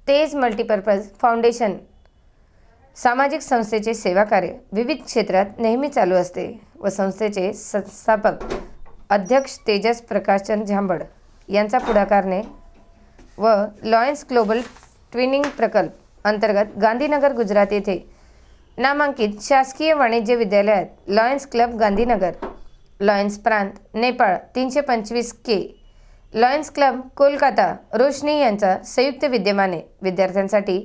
तेज multipurpose foundation सामाजिक संस्थेचे सेवा कार्य विविध क्षेत्रात नेहमी चालू असते व संस्थेचे संस्थापक अध्यक्ष तेजस प्रकाशचंद झांबड यांचा पुढाकारने व लॉयन्स ग्लोबल ट्विनिंग प्रकल्प अंतर्गत गांधीनगर गुजरात येथे नामांकित शासकीय वाणिज्य विद्यालयात लॉयन्स क्लब गांधीनगर, लॉयन्स प्रांत नेपाळ 325 के, लॉयन्स क्लब कोलकाता रोशनी यांचा संयुक्त विद्यमाने विद्यार्थ्यांसाठी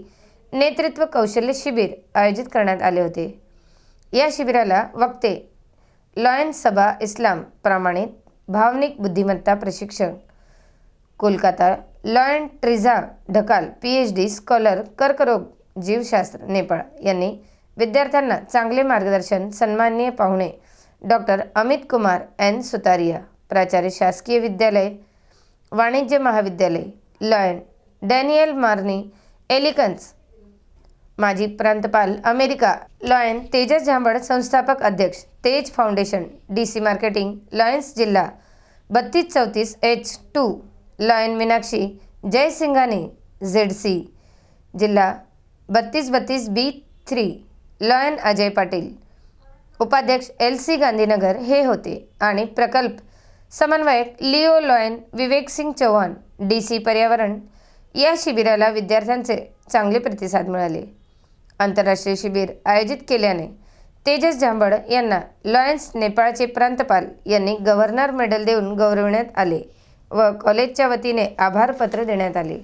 नेतृत्व कौशल्य शिबिर आयोजित करण्यात आले होते। या शिबिराला वक्ते लॉयन्स सभा इस्लाम प्रमाणित भावनिक बुद्धिमत्ता प्रशिक्षण कोलकाता, लॉयन ट्रिझा ढकाल PhD स्कॉलर कर्करोग जीवशास्त्र नेपाळ यांनी विद्यार्थ्यांना चांगले मार्गदर्शन। सन्माननीय पाहुणे डॉक्टर अमित कुमार एन सुतारिया, प्राचार्य शासकीय विद्यालय वाणिज्य महाविद्यालय लॉयन, डॅनियल मार्नी एलिकन्स, माजी प्रांतपाल अमेरिका लॉयन, तेजस झांबड संस्थापक अध्यक्ष तेज फाउंडेशन DC मार्केटिंग लॉयन्स जिल्हा 3234 H2, lion Meenakshi Jaisinghani ZC जिल्हा 3232 B3, लॉयन अजय पाटील उपाध्यक्ष LC गांधीनगर हे होते आणि प्रकल्प समन्वयक लिओ लॉयन विवेक सिंग चौहान DC पर्यावरण। या शिबिराला विद्यार्थ्यांचे चांगले प्रतिसाद मिळाले। आंतरराष्ट्रीय शिबिर आयोजित केल्याने तेजस झांबड यांना लॉयन्स नेपाळचे प्रांतपाल यांनी गव्हर्नर मेडल देऊन गौरविण्यात आले व कॉलेजच्या वतीने आभार पत्र देण्यात आले।